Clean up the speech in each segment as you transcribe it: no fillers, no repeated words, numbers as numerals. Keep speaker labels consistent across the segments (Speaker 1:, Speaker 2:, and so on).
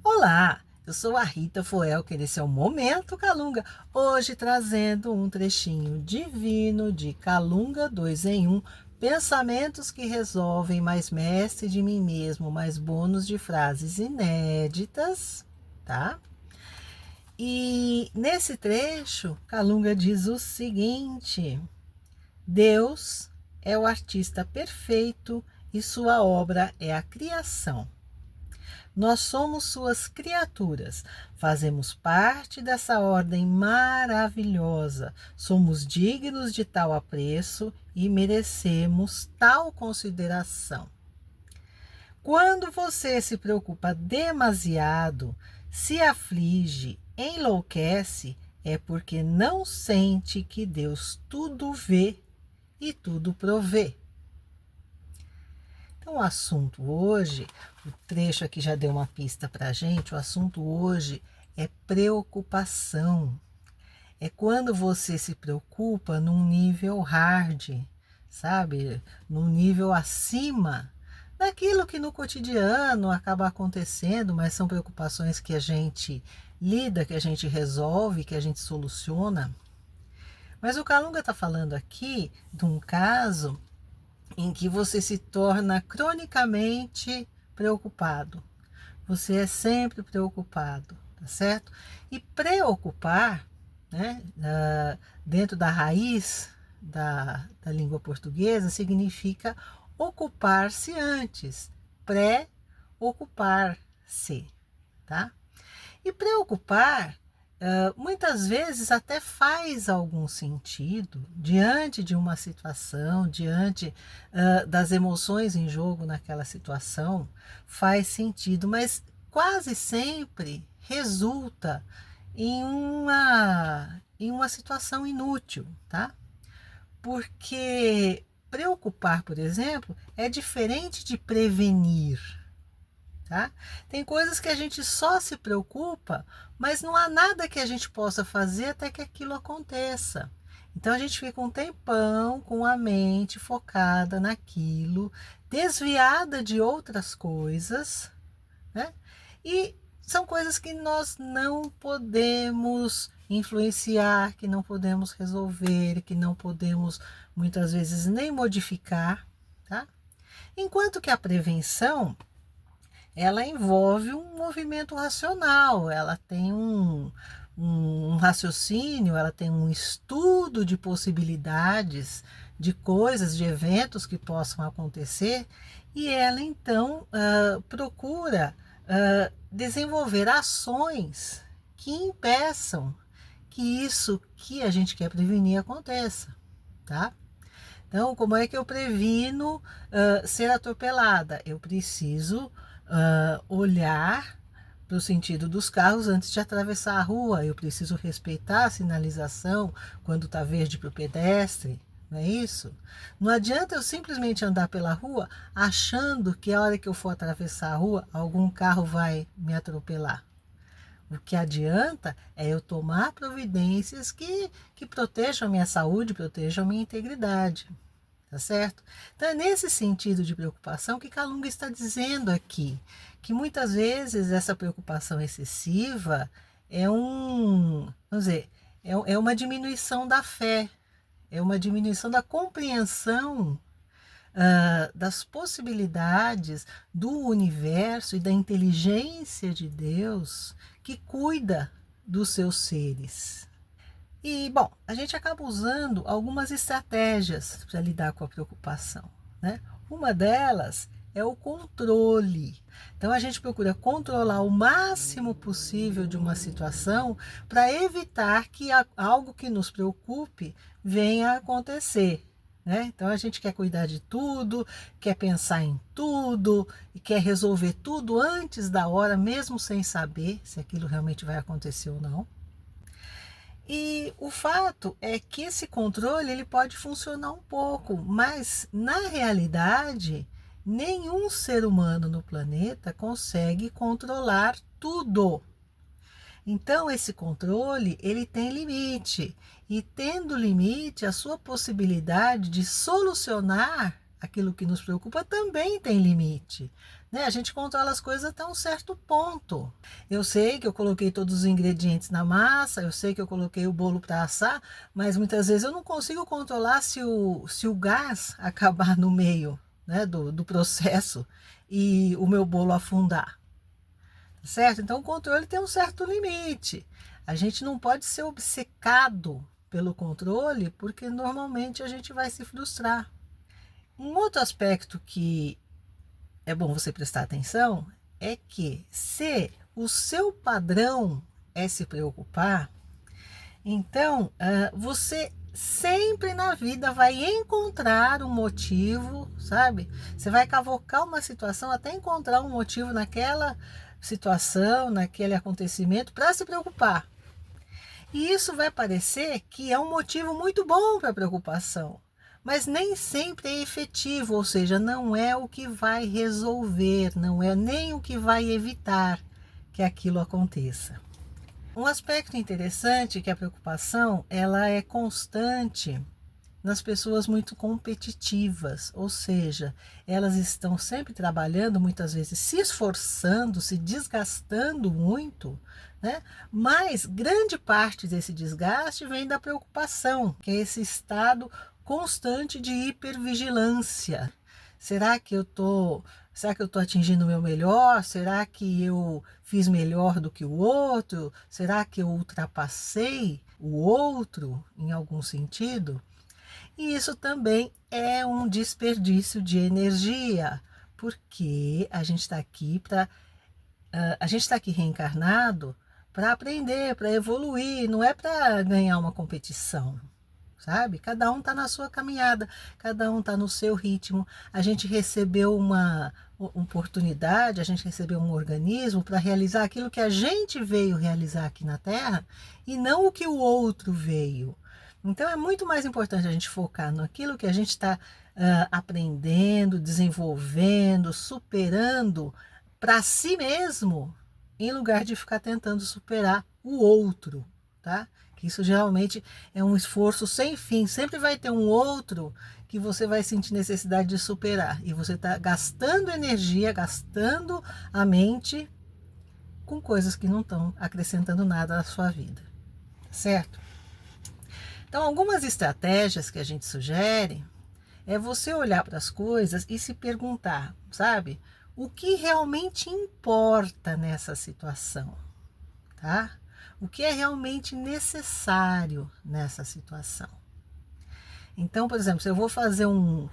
Speaker 1: Olá, eu sou a Rita Foelker, esse é o Momento Calunga, hoje trazendo um trechinho divino de Calunga 2 em 1, pensamentos que resolvem, mais mestre de mim mesmo, mais bônus de frases inéditas, tá? E nesse trecho, Calunga diz o seguinte: Deus é o artista perfeito e sua obra é a criação. Nós somos suas criaturas, fazemos parte dessa ordem maravilhosa, somos dignos de tal apreço e merecemos tal consideração. Quando você se preocupa demasiado, se aflige, enlouquece, é porque não sente que Deus tudo vê e tudo provê. Então, o assunto hoje, o trecho aqui já deu uma pista para a gente, o assunto hoje é preocupação. É quando você se preocupa num nível hard, sabe? Num nível acima daquilo que no cotidiano acaba acontecendo, mas são preocupações que a gente lida, que a gente resolve, que a gente soluciona. Mas o Calunga está falando aqui de um caso em que você se torna cronicamente preocupado. Você é sempre preocupado, tá certo? E preocupar, né, dentro da raiz da língua portuguesa, significa ocupar-se antes, pré-ocupar-se, tá? E preocupar, muitas vezes até faz algum sentido diante de uma situação, diante das emoções em jogo naquela situação, faz sentido, mas quase sempre resulta em uma situação inútil, tá? Porque preocupar, por exemplo, é diferente de prevenir. Tá? Tem coisas que a gente só se preocupa, mas não há nada que a gente possa fazer até que aquilo aconteça. Então a gente fica um tempão com a mente focada naquilo, desviada de outras coisas, né? E são coisas que nós não podemos influenciar, que não podemos resolver, que não podemos muitas vezes nem modificar, tá? Enquanto que a prevenção, ela envolve um movimento racional, ela tem um raciocínio, ela tem um estudo de possibilidades, de coisas, de eventos que possam acontecer, e ela então procura desenvolver ações que impeçam que isso que a gente quer prevenir aconteça, tá? Então, como é que eu previno ser atropelada? Eu preciso olhar para o sentido dos carros antes de atravessar a rua. Eu preciso respeitar a sinalização quando está verde para o pedestre. Não é isso? Não adianta eu simplesmente andar pela rua achando que a hora que eu for atravessar a rua, algum carro vai me atropelar. O que adianta é eu tomar providências que protejam a minha saúde, protejam a minha integridade. Tá certo? Então é nesse sentido de preocupação que Calunga está dizendo aqui, que muitas vezes essa preocupação excessiva vamos dizer, é uma diminuição da fé, é uma diminuição da compreensão das possibilidades do universo e da inteligência de Deus que cuida dos seus seres. E, bom, a gente acaba usando algumas estratégias para lidar com a preocupação, né? Uma delas é o controle. Então, a gente procura controlar o máximo possível de uma situação para evitar que algo que nos preocupe venha a acontecer. Né? Então, a gente quer cuidar de tudo, quer pensar em tudo e quer resolver tudo antes da hora, mesmo sem saber se aquilo realmente vai acontecer ou não. E o fato é que esse controle ele pode funcionar um pouco, mas na realidade nenhum ser humano no planeta consegue controlar tudo. Então esse controle ele tem limite e tendo limite a sua possibilidade de solucionar aquilo que nos preocupa também tem limite, né? A gente controla as coisas até um certo ponto. Eu sei que eu coloquei todos os ingredientes na massa, eu sei que eu coloquei o bolo para assar, mas muitas vezes eu não consigo controlar se o gás acabar no meio, né, do processo e o meu bolo afundar, certo? Então o controle tem um certo limite. A gente não pode ser obcecado pelo controle, porque normalmente a gente vai se frustrar. Um outro aspecto que é bom você prestar atenção é que se o seu padrão é se preocupar, então você sempre na vida vai encontrar um motivo, sabe? Você vai cavocar uma situação até encontrar um motivo naquela situação, naquele acontecimento para se preocupar. E isso vai parecer que é um motivo muito bom para preocupação, mas nem sempre é efetivo, ou seja, não é o que vai resolver, não é nem o que vai evitar que aquilo aconteça. Um aspecto interessante é que a preocupação ela é constante nas pessoas muito competitivas, ou seja, elas estão sempre trabalhando, muitas vezes se esforçando, se desgastando muito, né? Mas grande parte desse desgaste vem da preocupação, que é esse estado constante de hipervigilância. Será que eu estou atingindo o meu melhor? Será que eu fiz melhor do que o outro? Será que eu ultrapassei o outro em algum sentido? E isso também é um desperdício de energia, porque a gente está aqui a gente está aqui reencarnado para aprender, para evoluir, não é para ganhar uma competição, sabe? Cada um está na sua caminhada, cada um está no seu ritmo. A gente recebeu uma oportunidade, a gente recebeu um organismo para realizar aquilo que a gente veio realizar aqui na Terra e não o que o outro veio. Então é muito mais importante a gente focar naquilo que a gente está aprendendo, desenvolvendo, superando para si mesmo, em lugar de ficar tentando superar o outro, tá? Que isso geralmente é um esforço sem fim. Sempre vai ter um outro que você vai sentir necessidade de superar. E você está gastando energia, gastando a mente com coisas que não estão acrescentando nada à sua vida, certo? Então, algumas estratégias que a gente sugere é você olhar para as coisas e se perguntar, sabe? O que realmente importa nessa situação, tá? O que é realmente necessário nessa situação. Então, por exemplo, se eu vou fazer um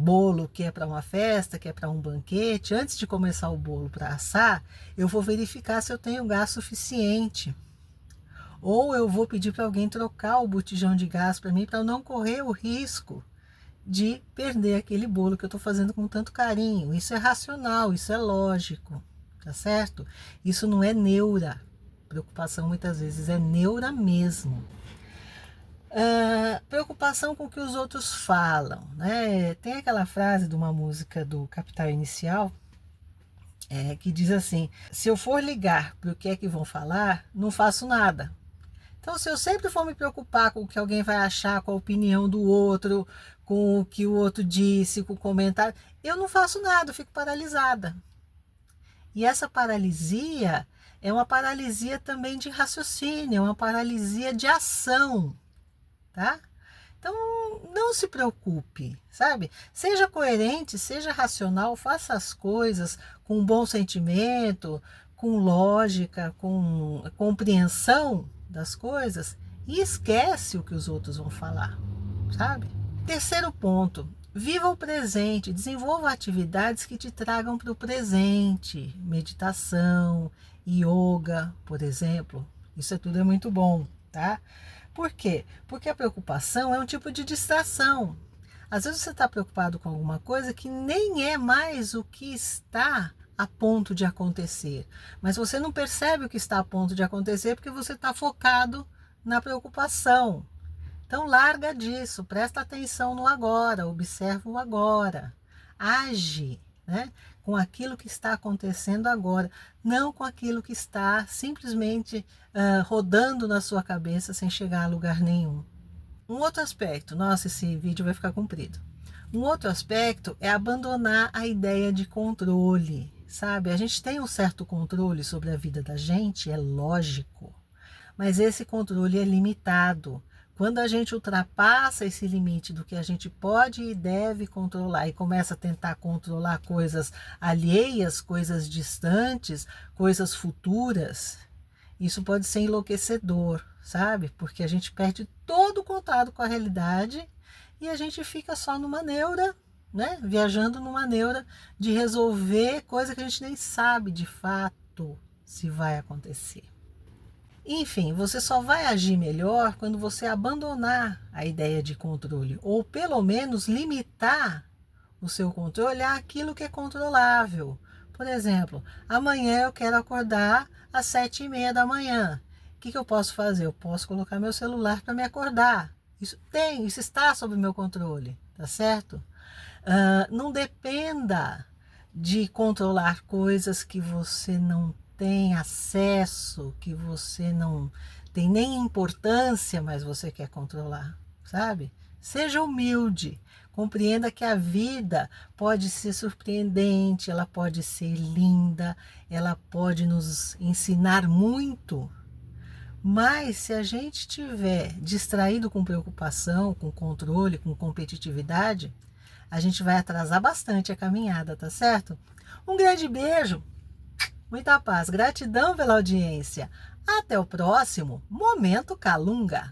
Speaker 1: bolo que é para uma festa, que é para um banquete, antes de começar o bolo para assar, eu vou verificar se eu tenho gás suficiente. Ou eu vou pedir para alguém trocar o botijão de gás para mim, para eu não correr o risco de perder aquele bolo que eu estou fazendo com tanto carinho. Isso é racional, isso é lógico, tá certo? Isso não é neura. Preocupação muitas vezes é neura mesmo. Preocupação com o que os outros falam, né? Tem aquela frase de uma música do Capital Inicial que diz assim: se eu for ligar para o que é que vão falar, não faço nada. Então, se eu sempre for me preocupar com o que alguém vai achar, com a opinião do outro, com o que o outro disse, com o comentário, eu não faço nada, eu fico paralisada. E essa paralisia é uma paralisia também de raciocínio, é uma paralisia de ação, tá? Então, não se preocupe, sabe? Seja coerente, seja racional, faça as coisas com um bom sentimento, com lógica, com compreensão das coisas e esquece o que os outros vão falar, sabe? Terceiro ponto, viva o presente, desenvolva atividades que te tragam para o presente, meditação, yoga, por exemplo, isso tudo é muito bom, tá? Por quê? Porque a preocupação é um tipo de distração. Às vezes você está preocupado com alguma coisa que nem é mais o que está a ponto de acontecer. Mas você não percebe o que está a ponto de acontecer porque você está focado na preocupação. Então larga disso, presta atenção no agora, observa o agora. Age, né, com aquilo que está acontecendo agora, não com aquilo que está simplesmente rodando na sua cabeça sem chegar a lugar nenhum. Um outro aspecto, nossa, esse vídeo vai ficar comprido. Um outro aspecto é abandonar a ideia de controle, sabe? A gente tem um certo controle sobre a vida da gente, é lógico, mas esse controle é limitado. Quando a gente ultrapassa esse limite do que a gente pode e deve controlar e começa a tentar controlar coisas alheias, coisas distantes, coisas futuras, isso pode ser enlouquecedor, sabe? Porque a gente perde todo o contato com a realidade e a gente fica só numa neura, né? Viajando numa neura de resolver coisa que a gente nem sabe de fato se vai acontecer. Enfim, você só vai agir melhor quando você abandonar a ideia de controle, ou pelo menos limitar o seu controle àquilo que é controlável. Por exemplo, amanhã eu quero acordar às 7h30 da manhã. O que eu posso fazer? Eu posso colocar meu celular para me acordar. Isso está sob meu controle, tá certo? Não dependa de controlar coisas que você não tem acesso, que você não tem nem importância, mas você quer controlar, sabe? Seja humilde, compreenda que a vida pode ser surpreendente, ela pode ser linda, ela pode nos ensinar muito, mas se a gente estiver distraído com preocupação, com controle, com competitividade, a gente vai atrasar bastante a caminhada, tá certo? Um grande beijo, muita paz, gratidão pela audiência. Até o próximo Momento Calunga.